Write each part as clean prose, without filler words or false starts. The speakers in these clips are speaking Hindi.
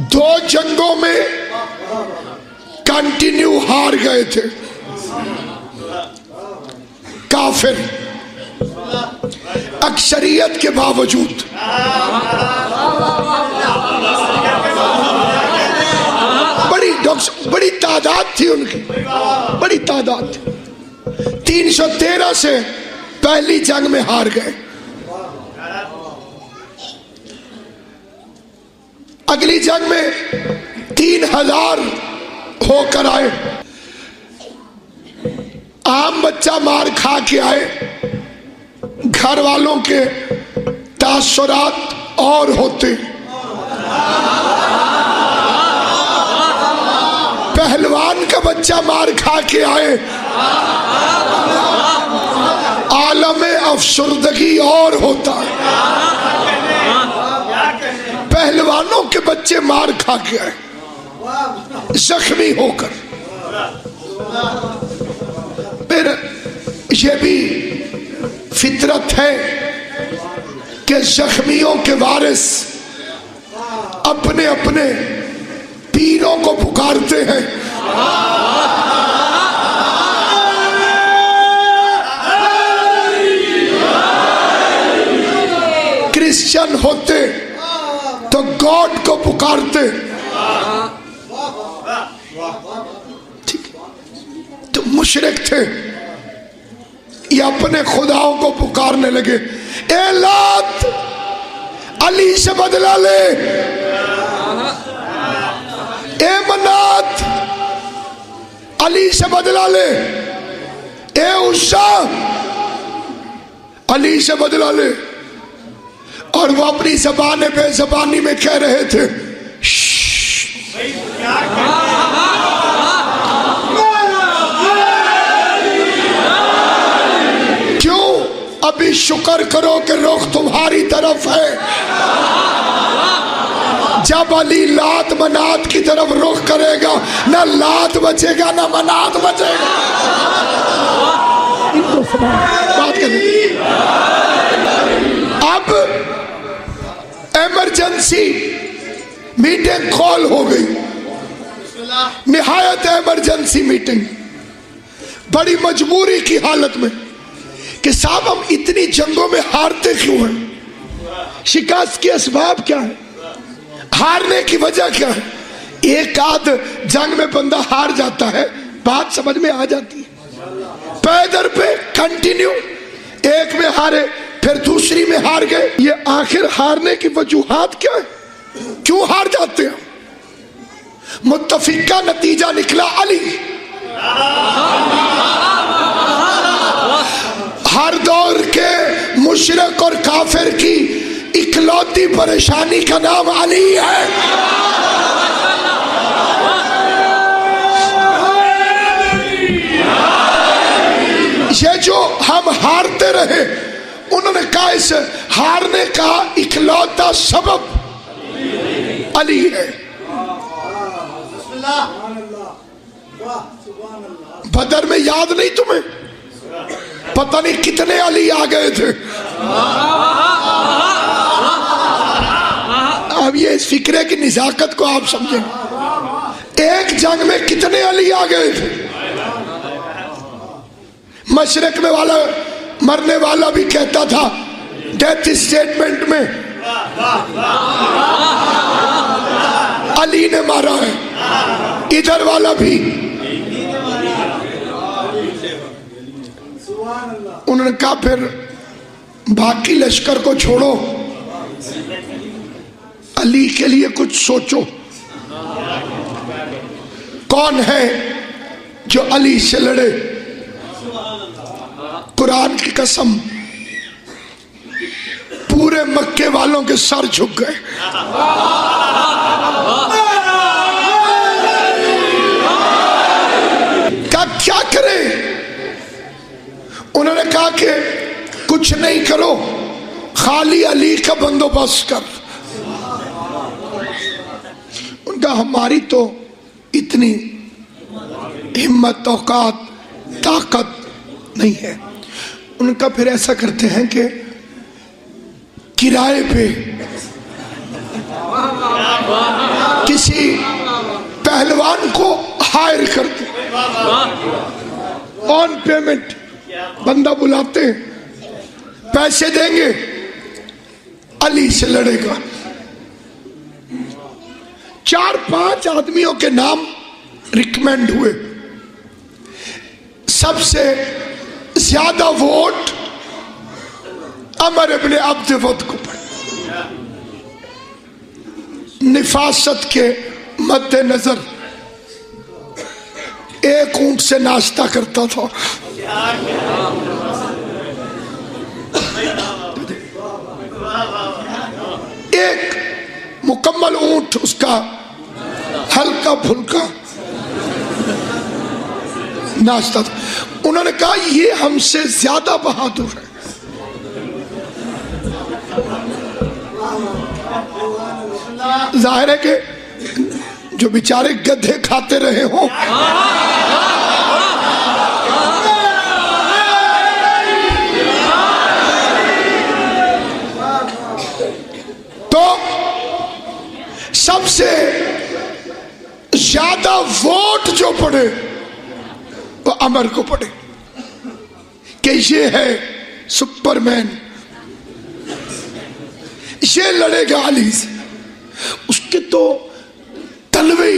2 जंगों में कंटिन्यू हार गए थे काफिर, अक्सरियत के बावजूद। बड़ी तादाद थी उनकी, बड़ी तादाद थी। 313 से पहली जंग में हार गए। अगली जंग में 3000 होकर आए। आम बच्चा मार खा के आए, घर वालों के तासुरात और होते। पहलवान का बच्चा मार खा के आए, आलमे अफसरदगी और होता। पहलवानों के बच्चे मार खा के आए, जख्मी होकर। फिर ये भी फितरत है कि जख्मियों के वारिस अपने अपने पीरों को पुकारते हैं। क्रिश्चियन होते तो गॉड को पुकारते, ठीक। तो मुशरिक थे, ये अपने खुदाओं को पुकारने लगे। ए लात, अली से बदला ले। ए मनात, अली से बदला ले। ए उस्सा, अली से बदला ले। और वो अपनी ज़बान बेज़बानी में कह रहे थे, क्यों? अभी शुक्र करो कि रुख तुम्हारी तरफ है। जब अली लात मनात की तरफ रुख करेगा, ना लात बचेगा ना मनात बचेगा। बात करें। अब इमरजेंसी मीटिंग कॉल हो गई, निहायत इमरजेंसी मीटिंग, बड़ी मजबूरी की हालत में कि साहब हम इतनी जंगों में हारते क्यों हैं? शिकस्त के असबाब क्या है? हारने की वजह क्या है? एक आध जंग में बंदा हार जाता है, बात समझ में आ जाती है। पैदर पे कंटिन्यू, एक में हारे फिर दूसरी में हार गए। ये आखिर हारने की वजूहात क्या है? क्यों हार जाते हैं? मुत्तफिक का नतीजा निकला अली। हर दौर के मुशरिक और काफिर की इकलौती परेशानी का नाम अली है। ये जो हम हारते रहे, उन्होंने कहा इस हारने का इकलौता सबब अली है। बदर में याद नहीं तुम्हें? पता नहीं कितने अली आ गए थे। अब ये इस फिक्रे की निजाकत को आप समझें। एक जंग में कितने अली आ गए थे। मशरक में वाला मरने वाला भी कहता था डेथ स्टेटमेंट में, अली ने मारा है। इधर वाला भी, उन्होंने कहा फिर बाकी लश्कर को छोड़ो, अली के लिए कुछ सोचो। कौन है जो अली से लड़े? कुरान की कसम, पूरे मक्के वालों के सर झुक गए। क्या करें? उन्होंने कहा कि कुछ नहीं करो, खाली अली का बंदोबस्त कर। उनका हमारी तो इतनी हिम्मत औकात ताकत नहीं है। उनका फिर ऐसा करते हैं कि किराए पे किसी पहलवान को हायर करते, ऑन पेमेंट बंदा बुलाते हैं, पैसे देंगे, अली से लड़ेगा। 4-5 आदमियों के नाम रिकमेंड हुए, सबसे ज्यादा वोट अमर इब्न अब्द वद को पड़े। निफासत के मद्देनजर एक ऊंट से नाश्ता करता था। एक मुकम्मल ऊंट उसका हल्का फुल्का नाश्ता था। उन्होंने कहा ये हमसे ज्यादा बहादुर है। जाहिर है कि जो बेचारे गधे खाते रहे हो, तो सबसे ज्यादा वोट जो पड़े वो अमर को पड़े कि ये है सुपरमैन, ये लड़ेगा अली से। उसके तो तलवे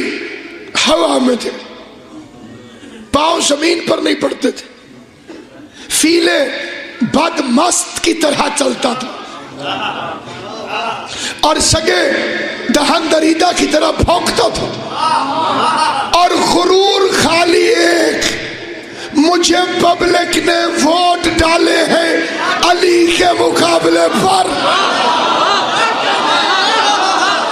हवा में थे, पांव जमीन पर नहीं पड़ते थे, फीले बदमस्त की तरह चलता था और सगे दहन दरीदा की तरह भौंकता था। और गुरूर खाली एक, मुझे पब्लिक ने वोट डाले हैं अली के मुकाबले पर,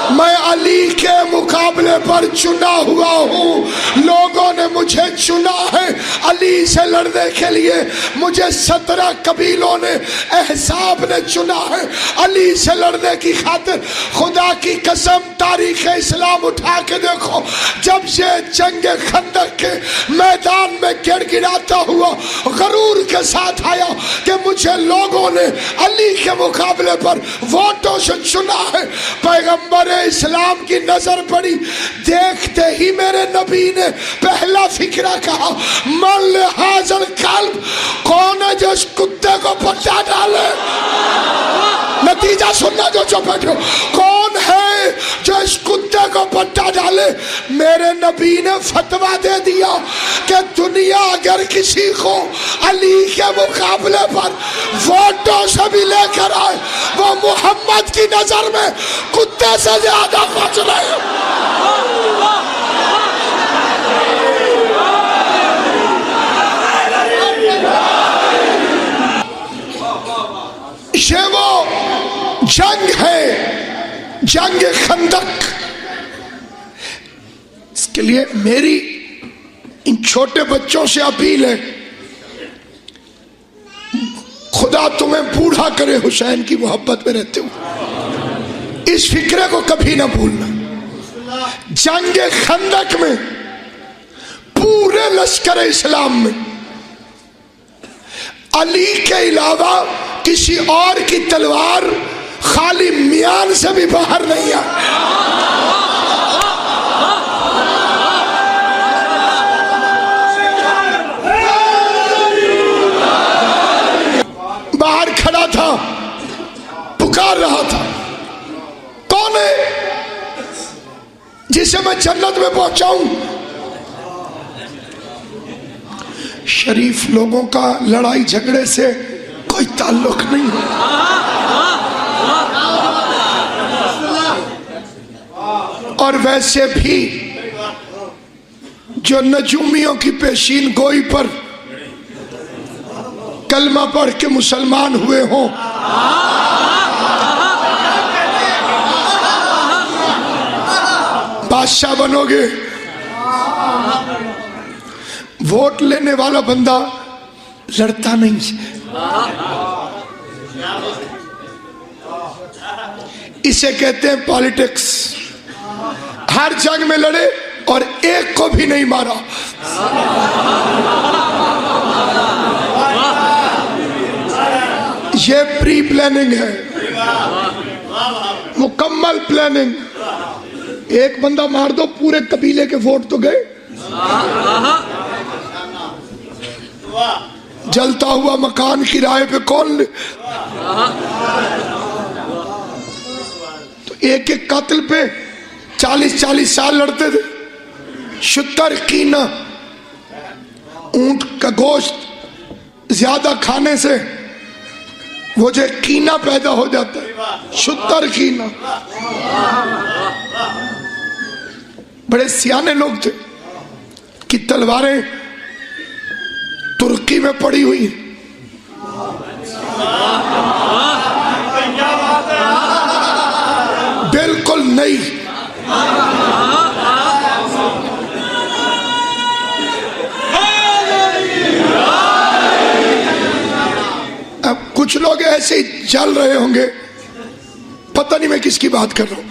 मैं अली के मुकाबले पर चुना हुआ हूँ। लोगों ने मुझे चुना है अली से लड़ने के लिए। मुझे 17 कबीलों ने, अहसाब ने चुना है अली से लड़ने की खातिर। खुदा की कसम, तारीख इस्लाम उठा के देखो, जब ये जंग खंदक के मैदान में गिड़गिड़ाता हुआ गरूर के साथ आया कि मुझे लोगों ने अली के मुकाबले पर वोटों से चुना है, पैगंबर इस्लाम की नजर पड़ी। देखते ही मेरे नबी ने पहला फिक्रा कहा, मन हाजर कल्ब, कौन है जो इस कुत्ते को पट्टा डाले। नतीजा सुनना जो चुप बैठो, कौन है जो इस कुत्ते को पट्टा डाले। मेरे नबी ने फतवा दे दिया कि दुनिया अगर किसी को अली के मुकाबले पर वोटों से भी लेकर आए, वो मोहम्मद की नजर में कुत्ते से ज्यादा कुछ नहीं। ये वो जंग है, जंग खंदक। इसके लिए मेरी इन छोटे बच्चों से अपील है, खुदा तुम्हें बूढ़ा करे हुसैन की मोहब्बत में रहते हो। इस फिक्रे को कभी ना भूलना। जंग खंदक में पूरे लश्कर इस्लाम में अली के अलावा किसी और की तलवार खाली मियान से भी बाहर नहीं आई। बाहर खड़ा था, पुकार रहा था, कौन है जिसे मैं जन्नत में पहुंचाऊं। शरीफ लोगों का लड़ाई झगड़े से कोई ताल्लुक नहीं है। और वैसे भी जो नजूमियों की पेशीन गोई पर कलमा पढ़ के मुसलमान हुए हों, बादशाह बनोगे। वोट लेने वाला बंदा लड़ता नहीं है। इसे कहते हैं पॉलिटिक्स। हर जंग में लड़े और एक को भी नहीं मारा। ये प्री प्लानिंग है। मुकम्मल प्लानिंग। एक बंदा मार दो, पूरे कबीले के वोट तो गए। जलता हुआ मकान किराए पे कौन ले? तो एक एक कातिल पे 40-40 साल लड़ते थे। शुतर कीना, ऊंट का गोश्त ज्यादा खाने से वो जो कीना पैदा हो जाता है, शुतर कीना। बड़े सियाने लोग थे कि तलवारें तुर्की में पड़ी हुई हैं, बिल्कुल नहीं। अब कुछ लोग ऐसे ही जल रहे होंगे, पता नहीं मैं किसकी बात कर रहा हूं।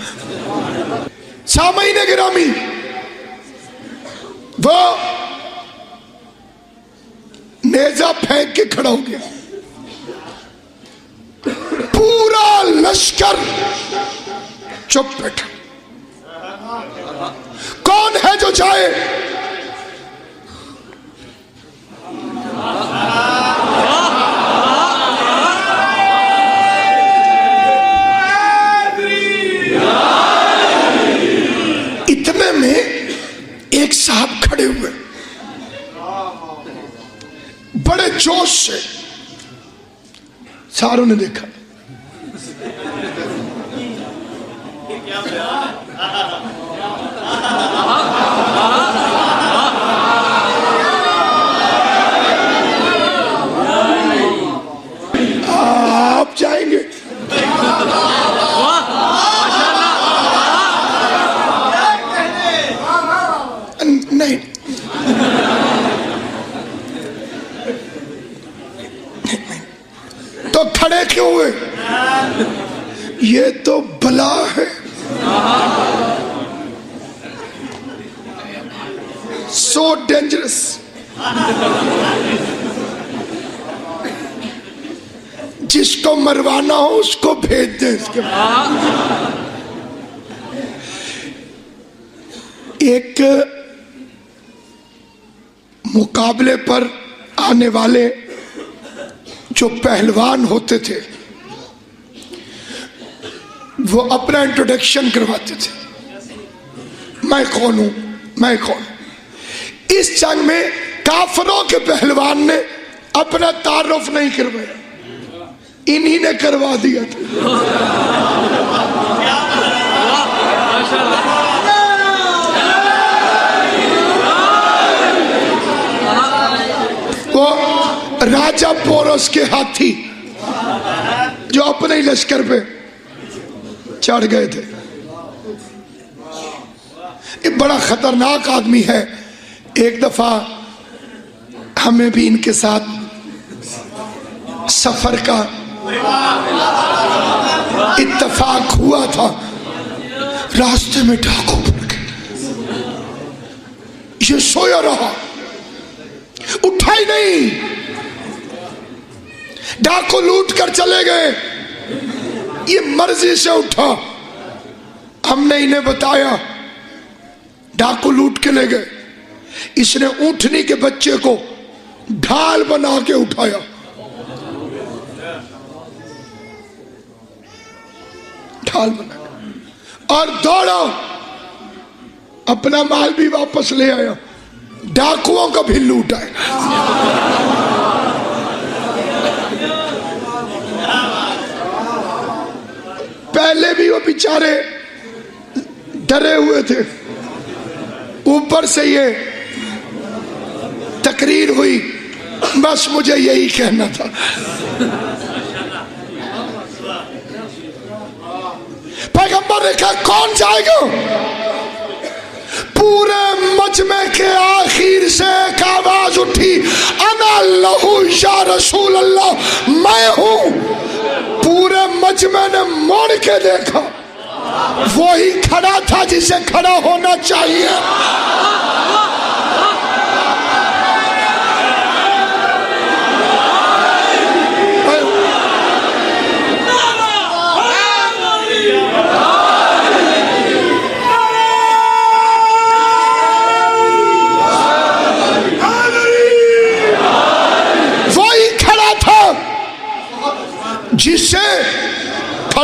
सामईन गिरामी, वो नेजा फेंक के खड़ा हो गया। पूरा लश्कर चुप बैठा। कौन है जो जाए? इतने में एक साहब खड़े हुए, बड़े जोश से। सारों ने देखा, आप जाएंगे? नहीं, तो खड़े क्यों हुए? ये तो बला है। So dangerous. जिसको मरवाना हो उसको भेज दे। इसके एक मुकाबले पर आने वाले जो पहलवान होते थे, वो अपना इंट्रोडक्शन करवाते थे। मैं कौन हूं, मैं कौन। इस जंग में काफरों के पहलवान ने अपना तारुफ नहीं करवाया, इन्हीं ने करवा दिया था। वो राजा पोरस के हाथी जो अपने ही लश्कर पे चढ़ गए थे। ये बड़ा खतरनाक आदमी है। एक दफा हमें भी इनके साथ सफर का इत्तेफाक हुआ था। रास्ते में डाकू पड़ गए, ये सोया रहा, उठा ही नहीं। डाकू लूट कर चले गए, ये मर्जी से उठा। हमने इन्हें बताया, डाकू लूट के ले गए। इसने ऊंटनी के बच्चे को ढाल बना के उठाया, ढाल बना के, और दौड़ा। अपना माल भी वापस ले आया, डाकुओं का भी लूट आया। पहले भी वो बेचारे डरे हुए थे, ऊपर से ये तकरीर हुई। बस मुझे यही कहना था। पैगंबर ने कहा कौन जाएगा? पूरे मजमे के आखिर से एक आवाज उठी, अना लहू या रसूल अल्लाह, मैं हूं। पूरे मजमे ने मोड़ के देखा, वही खड़ा था जिसे खड़ा होना चाहिए।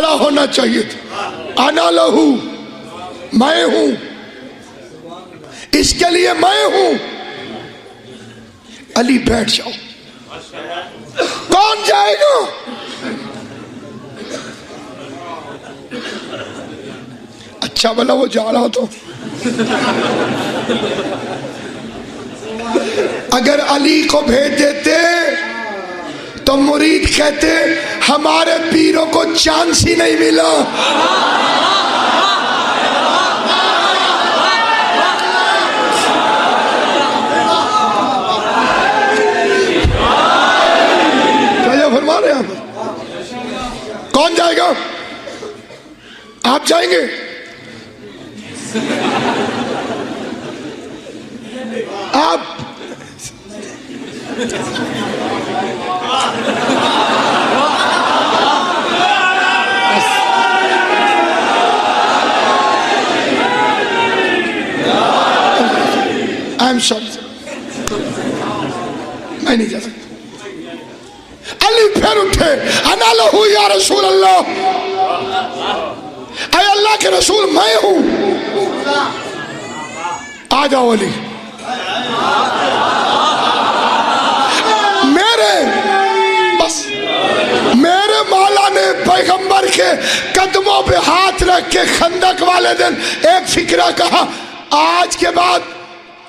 खड़ा होना चाहिए था। आना लहू, मैं हूं, इसके लिए मैं हूं। अली बैठ जाओ। कौन जाएगा? अच्छा भला वो जा रहा तो। अगर अली को भेज देते तो मुरीद कहते हमारे पीरों को चांस ही नहीं मिला। क्या फरमा रहे हैं आप? कौन जाएगा? आप जाएंगे? आप आई एम सॉरी, मैं नहीं जा सकता। अली फिर उठे, अना लहू या रसूल अल्लाह, अय अल्लाह के रसूल मैं हूं। आ जाओ अली। मेरे मौला ने पैगंबर के कदमों पे हाथ रख के खंदक वाले दिन एक फिक्रा कहा, आज के बाद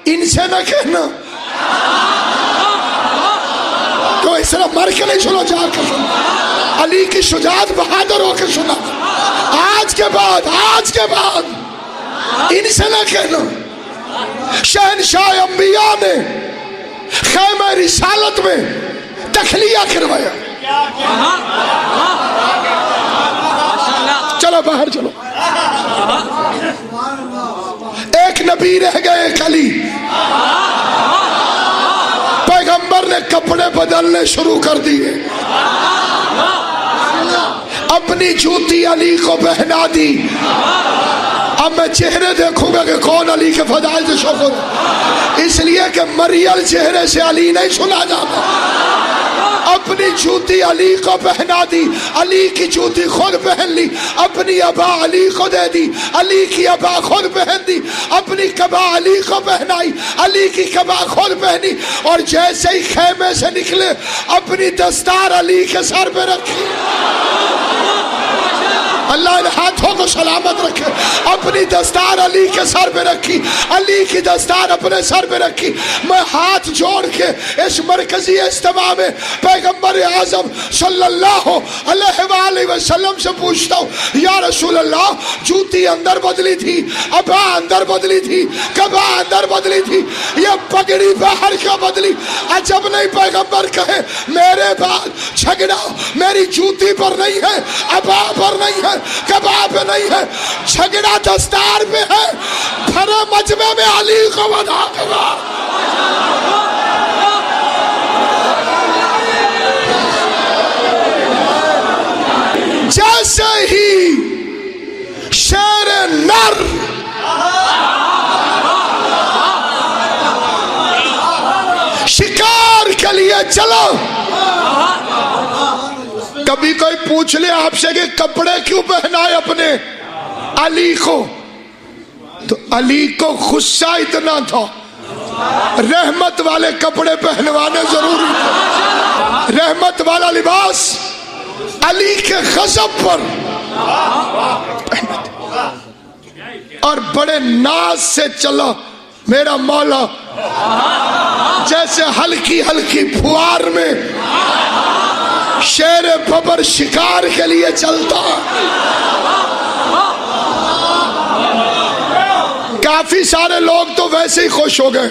इनसे न कहना। तो इस तरह मर के नहीं सुनो, जाकर सुनो। अली की शुजाअत बहादुर होकर सुना। आज के बाद इनसे न कहना। शहनशाह अंबिया ने खैमा रिसालत में तखलिया करवाया। चलो बाहर चलो। एक नबी रह गए, अली। पैगंबर ने कपड़े बदलने शुरू कर दिए। अपनी जूती अली को पहना दी। अब मैं चेहरे देखूंगा कि कौन अली के फजाइल से शौक, इसलिए कि मरियल चेहरे से अली नहीं सुना जाता। अपनी जूती अली को पहना दी, अली की जूती खुद पहन ली। अपनी अबा अली को दे दी, अली की अबा खुद पहन दी। अपनी कबा अली को पहनाई, अली की कबा खुद पहनी। और जैसे ही खेमे से निकले अपनी दस्तार अली के सर पे रखी। अल्लाह इन हाथों को सलामत रखे। अपनी दस्तार अली के सर पे रखी, अली की दस्तार अपने सर पे रखी। मैं हाथ जोड़ के इस मरकजी इज्तिमा में पैगंबर आज़म सल्लल्लाहु अलैहि वसल्लम से पूछता हूँ, या रसूल अल्लाह, जूती अंदर बदली थी, अबा अंदर बदली थी, कबा अंदर बदली थी, ये पगड़ी बाहर क्यों बदली? अजब नहीं पैगंबर कहे मेरे बाद झगड़ा मेरी जूती पर नहीं है, अबा पर नहीं है, कबा पे नहीं है, झगड़ा दस्तार पे है। भरे मजमे में अली को बधा दूंगा। जैसे ही शेर नर शिकार के लिए चलो। कभी कोई पूछ ले आपसे कि कपड़े क्यों पहनाए अपने अली को, तो अली को गुस्सा इतना था, रहमत वाले कपड़े पहनवाने जरूरी थे। रहमत वाला लिबास अली के गज़ब पर और बड़े नाज से चला मेरा मौला, जैसे हल्की हल्की फुआर में शेर बबर शिकार के लिए चलता। काफी सारे लोग तो वैसे ही खुश हो गए।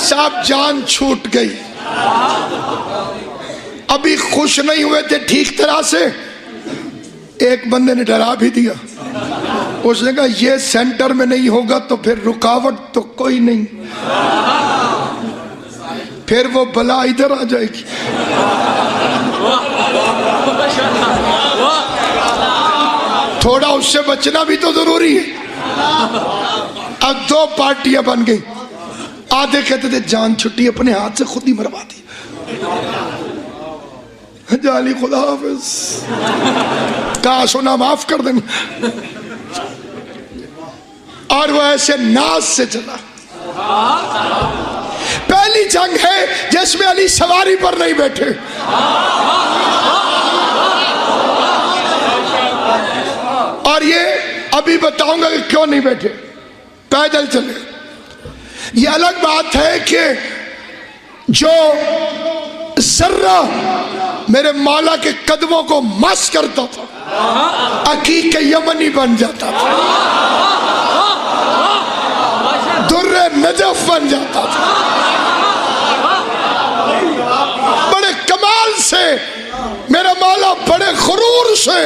साहब जान छूट गई। अभी खुश नहीं हुए थे ठीक तरह से, एक बंदे ने डरा भी दिया। उसने कहा ये सेंटर में नहीं होगा तो फिर रुकावट तो कोई नहीं, फिर वो बला इधर आ जाएगी। थोड़ा उससे बचना भी तो जरूरी है। अब दो पार्टियां बन गई। आधे कहते थे जान छुट्टी, अपने हाथ से खुद ही मरवा दी, जाली खुदा हाफिज, काश होना माफ कर देंगे। और वो ऐसे नाज से चला। पहली जंग है जिसमें अली सवारी पर नहीं बैठे। और ये अभी बताऊंगा कि क्यों नहीं बैठे, पैदल चले। ये अलग बात है कि जो जर्रा मेरे मौला के कदमों को मस करता था, अकीक यमनी बन जाता था, दुर्रे नजफ बन जाता था। बड़े कमाल से मेरा मौला बड़े गुरूर से।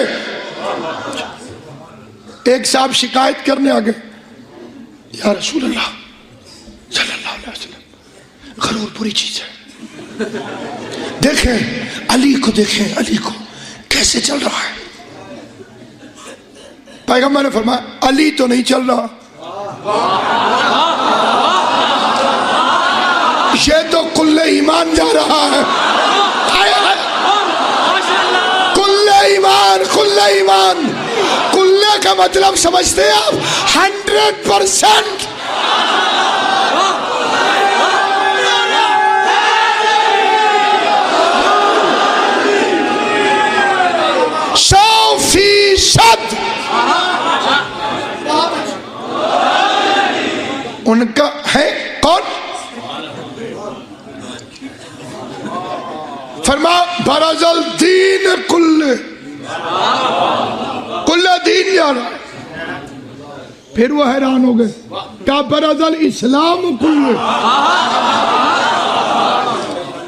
एक साहब शिकायत करने आ गए, या रसूल अल्लाह सल्लल्लाहु अलैहि वसल्लम, गुरूर बुरी चीज है। देखें अली को, देखें अली को कैसे चल रहा है। पैगंबर ने फरमाया अली तो नहीं चल रहा, ये तो कुल्ले ईमान जा रहा है। कुल्ले ईमान, कुल्ले ईमान, कुल्ले का मतलब समझते हैं आप? 100%। उनका है कौन? फरमा बरजल दीन कुल्ले, कुल्ले दीन जा रहा है। फिर वो हैरान हो गए, क्या बरजल इस्लाम कुल्ले,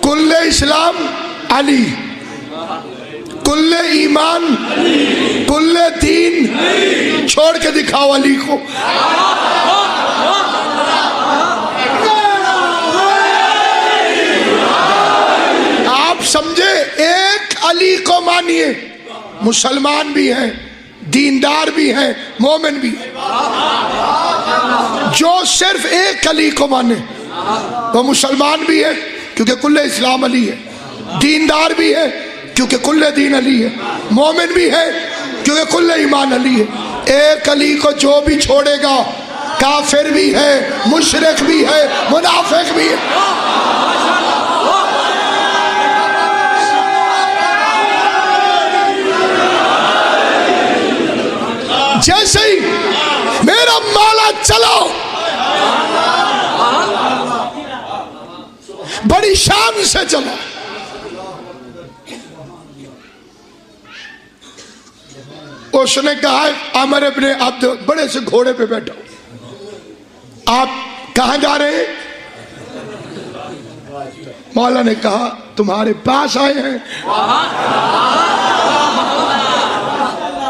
कुल्ले इस्लाम अली, कुल्ले ईमान, कुल्ले दीन, छोड़ के दिखाओ अली को। आप समझे, एक अली को मानिए, मुसलमान भी है, दीनदार भी है, मोमिन भी है। जो सिर्फ एक अली को माने वो मुसलमान भी है क्योंकि कुल्ले इस्लाम अली है, दीनदार भी है क्योंकि कुल्ले दीन अली है, मोमिन भी है क्योंकि कुल्ले ईमान अली है। एक अली को जो भी छोड़ेगा काफिर भी है, मुशरिक भी है, मुनाफिक भी है। जैसे ही मेरा मौला चला, बड़ी शान से चला, उसने कहा आमिर इब्ने अब्द, बड़े से घोड़े पे बैठा, आप कहां जा रहे हैं? मौला ने कहा तुम्हारे पास आए हैं।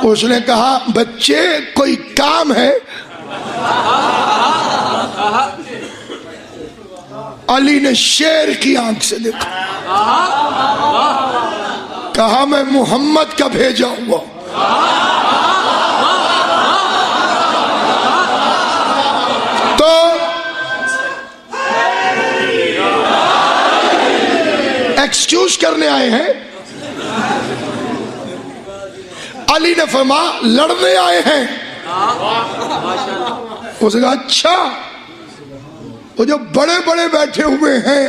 उसने कहा बच्चे कोई काम है? अली ने शेर की आंख से देखा, कहा मैं मोहम्मद का भेजा हुआ। तो एक्सक्यूज करने आए हैं। अली ने फरमाया लड़ने आए हैं। उसने कहा अच्छा, वो जो बड़े बड़े बैठे हुए हैं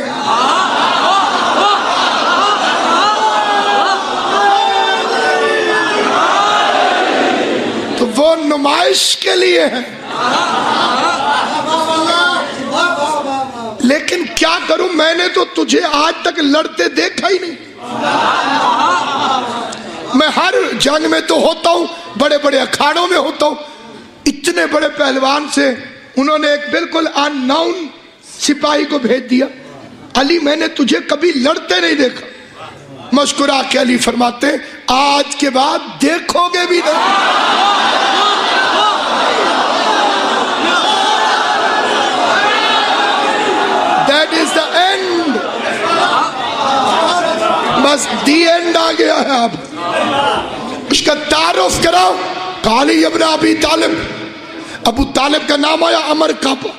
तो वो नुमाइश के लिए है, लेकिन क्या करूं, मैंने तो तुझे आज तक लड़ते देखा ही नहीं। मैं हर जंग में तो होता हूं, बड़े बड़े अखाड़ों में होता हूं। इतने बड़े पहलवान से उन्होंने एक बिल्कुल अननोन सिपाही को भेज दिया। अली मैंने तुझे कभी लड़ते नहीं देखा। मुस्कुरा के अली फरमाते आज के बाद देखोगे भी नहीं। दैट इज द एंड, बस दी एंड आ गया है। अब उसका तारुफ कराओ, अली इब्न अबी तालिब, अबू तालिब का नाम आया, अमर कापा।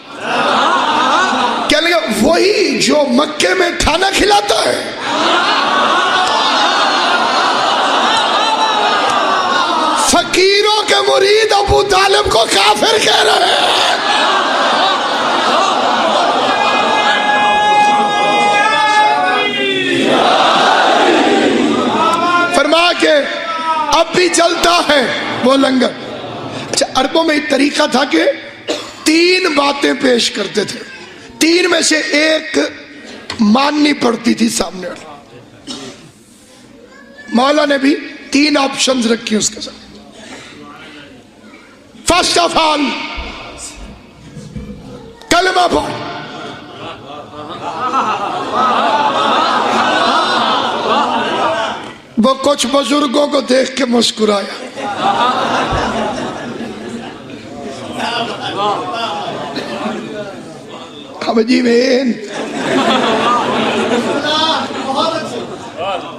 क्या लगा? वही जो मक्के में खाना खिलाता है। फकीरों के मुरीद अबू तालिब को काफिर कह रहे हैं। फरमा के अब भी चलता है वो लंगर। अच्छा, अरबों में एक तरीका था कि 3 बातें पेश करते थे, 3 में से एक माननी पड़ती थी सामने वाले। मौला ने भी 3 ऑप्शंस रखी उसके साथ। फर्स्ट ऑफ ऑल, कलमा पढ़। वो कुछ बुजुर्गों को देख के मुस्कुराया। अब जी में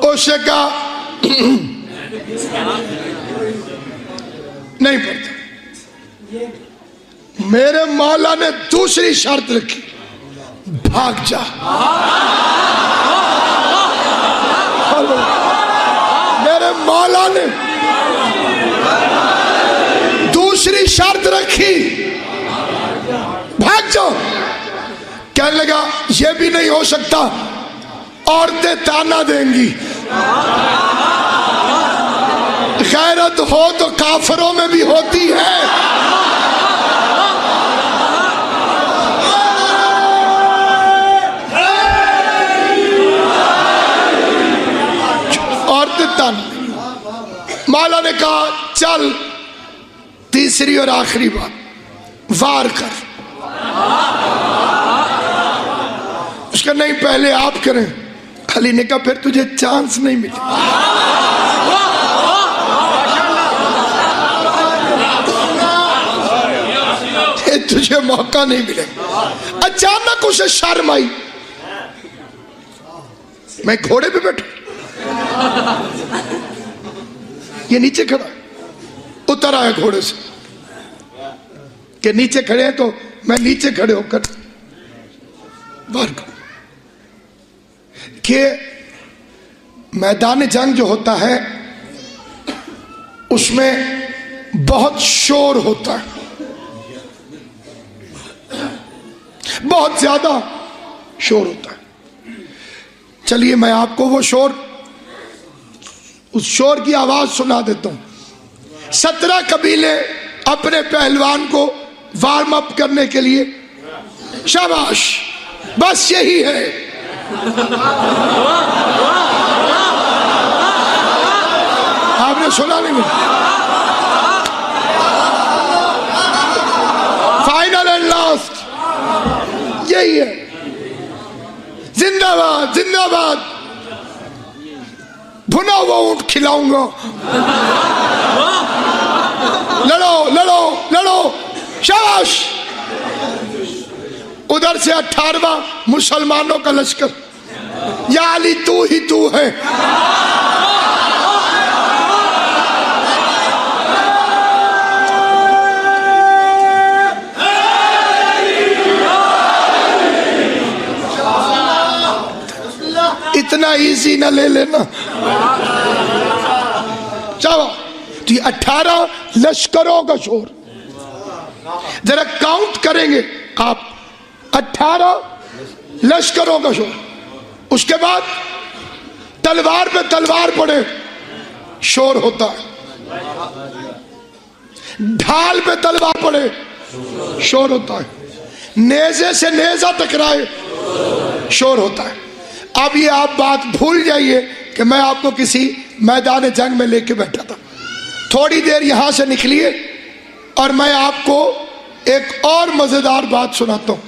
उससे कहा नहीं पढ़ता। मेरे मौला ने दूसरी शर्त रखी, भाग जा। मेरे मौला ने दूसरी शर्त रखी, भाग जाओ। कहने लगा ये भी नहीं हो सकता, औरतें ताना देंगी। गैरत हो तो काफिरों में भी होती है। औरतें ताना। मौला ने कहा चल, तीसरी और आखिरी बात, वार कर। उसका नहीं, पहले आप करें। अली ने कहा फिर तुझे चांस नहीं मिलेगा। तुझे मौका नहीं मिलेगा। अचानक उसे शर्म आई, मैं घोड़े पे बैठा, ये नीचे खड़ा, उतर आया घोड़े से कि नीचे खड़े हैं तो मैं नीचे खड़े होकर बाहर करूं। कि मैदान जंग जो होता है उसमें बहुत शोर होता है, बहुत ज्यादा शोर होता है। चलिए मैं आपको वो शोर, उस शोर की आवाज सुना देता हूं। 17 कबीले अपने पहलवान को वार्म अप करने के लिए, शाबाश, बस यही है। आपने सुना नहीं मुझे? फाइनल एंड लास्ट यही है। जिंदाबाद जिंदाबाद, भुना हुआ ऊंट खिलाऊंगा, लड़ो लड़ो लड़ो, शाबाश। उधर से 18वां मुसलमानों का लश्कर, या अली तू ही तू है। इतना इजी ना ले लेना। चलो, तो ये 18 लश्करों का शोर, जरा काउंट करेंगे आप, 18 लश्करों का शोर। उसके बाद तलवार पे तलवार पड़े, शोर होता है। ढाल पे तलवार पड़े, शोर होता है। नेज़े से नेज़ा टकराए, शोर होता है। अब ये आप बात भूल जाइए कि मैं आपको किसी मैदान जंग में लेके बैठा था। थोड़ी देर यहां से निकलिए और मैं आपको एक और मजेदार बात सुनाता हूं।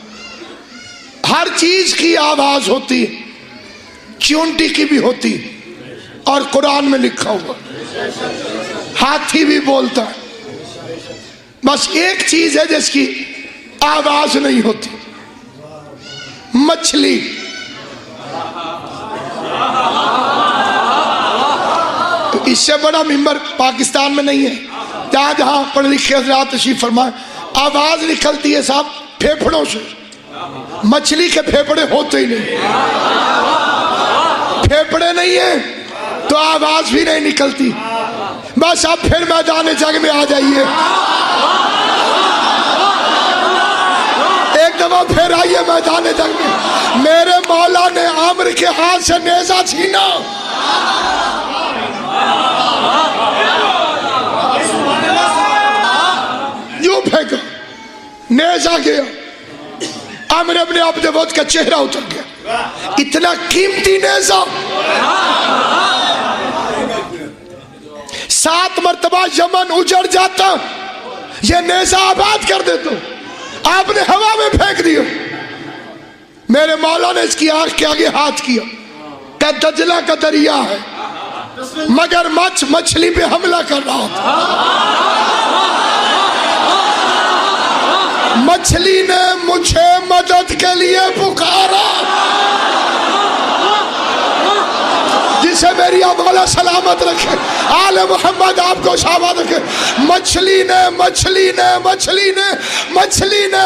हर चीज की आवाज होती है, चूंटी की भी होती है, और कुरान में लिखा हुआ हाथी भी बोलता है। बस एक चीज है जिसकी आवाज नहीं होती, मछली। इससे बड़ा मिंबर पाकिस्तान में नहीं है। जहां जहां पढ़े लिखे हज़रात तशरीफ फरमाए, आवाज निकलती है साहब फेफड़ों से। मछली के फेफड़े होते ही नहीं, फेफड़े नहीं है तो आवाज भी नहीं निकलती। बस आप फिर मैदान जंग में आ जाइए, एक दफा फिर आइए मैदान जंग में। मेरे मौला ने आमिर के हाथ से नेजा छीना, यूं फेंका, नेजा गया, आमिर अपने अपने वक्त का चेहरा उतर गया। इतना कीमती नेजा 7 मरतबा यमन उजड़ जाता, ये नेजा आबाद कर देता, आपने हवा में फेंक दिया। मेरे मौला ने इसकी आंख के आगे हाथ किया, क्या दजला का दरिया है, मगर मछली पे हमला कर रहा था। मछली ने मुझे मदद के लिए पुकारा, जिसे मेरी मौला सलामत रखे, आले मोहम्मद आपको शाबाद रखे। मछली ने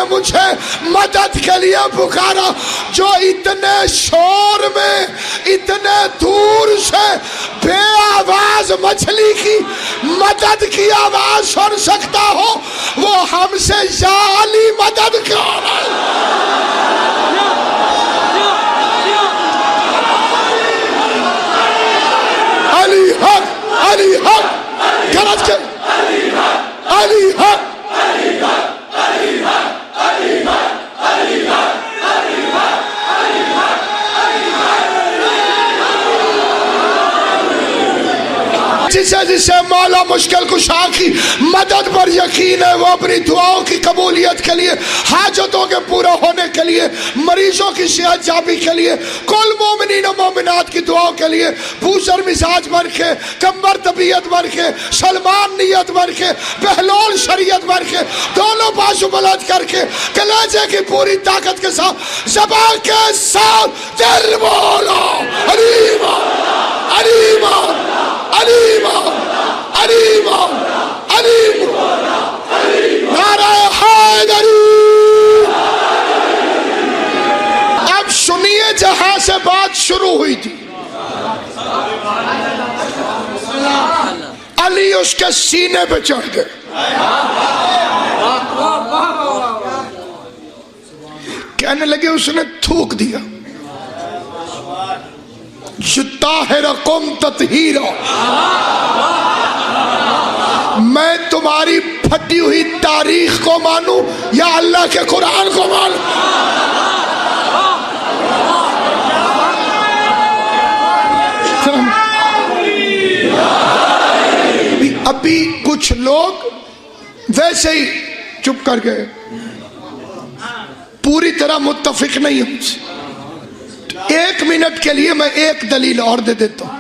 मुझे मदद के लिए पुकारा। जो इतने शोर में इतने दूर से बेआवाज मछली की मदद की आवाज सुन सकता हो, वो हमसे जाली मदद कौन है? अली हक गरज के अली हक जिसे मौला मुश्किल कुशा की मदद पर यकीन है, वो अपनी दुआओं की कबूलियत के लिए, हाजतों के पूरा होने के लिए, मरीजों की सेहत जाबी के लिए, कुल मोमिनीन और मोमिनात की दुआओं के लिए बूसर मिजाज बन के, कम्बर तबीयत बन के, सलमान नियत बन के, बहलोल शरीयत बन के, दोनों बाजू बुलंद करके कलेजे की पूरी ताकत के साथ ज़बान के साथ दिल बोलो अलीमा अलीमा अलीमा अलीमा अलीमा नारा हैदरी। अब सुनिए जहां से बात शुरू हुई थी, अली उसके सीने पे चढ़ गए। कहने लगे उसने थूक दिया, ताहिरकुम ततहीरा, मैं तुम्हारी फटी हुई तारीख को मानूं या अल्लाह के कुरान को मानूं? अभी कुछ लोग वैसे ही चुप कर गए, पूरी तरह मुत्तफिक नहीं हमसे। 1 मिनट के लिए मैं एक दलील और दे देता हूं।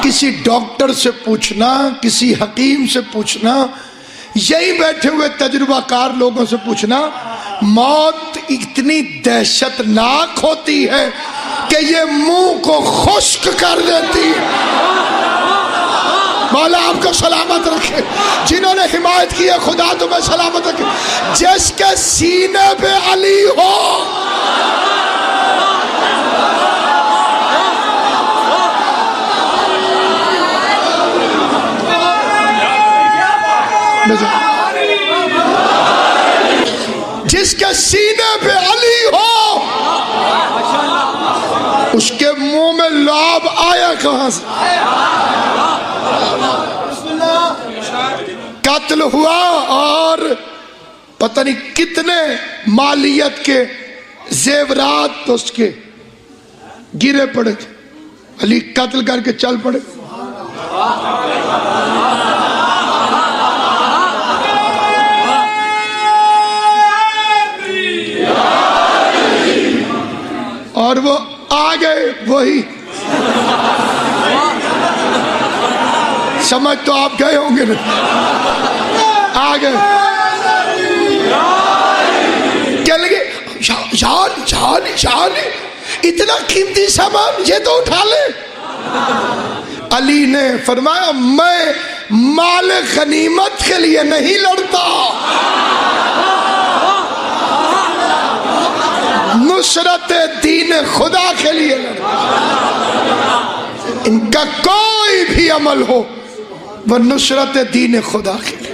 किसी डॉक्टर से पूछना, किसी हकीम से पूछना, यही बैठे हुए तजुर्बाकार लोगों से पूछना, मौत इतनी दहशतनाक होती है कि ये मुंह को खुश्क कर देती है। मौला आपको सलामत रखे, जिन्होंने हिमायत की है खुदा तुम्हें सलामत रखे। जिसके सीने पे अली हो, जिसके सीने पे अली हो, उसके मुंह में लाभ आया कहां से? कत्ल हुआ और पता नहीं कितने मालियत के जेवरात तो उसके गिरे पड़े थे, अली कत्ल करके चल पड़े। और वो आ गए, वही समझ तो आप गए होंगे ना, आ गए। क्या लगे जान जान जान, इतना कीमती सामान ये तो उठा ले। अली ने फरमाया मैं माल गनीमत के लिए नहीं लड़ता, नुसरत दीन खुदा के लिए लड़ते। इनका कोई भी अमल हो वह नुसरत दीन खुदा के लिए।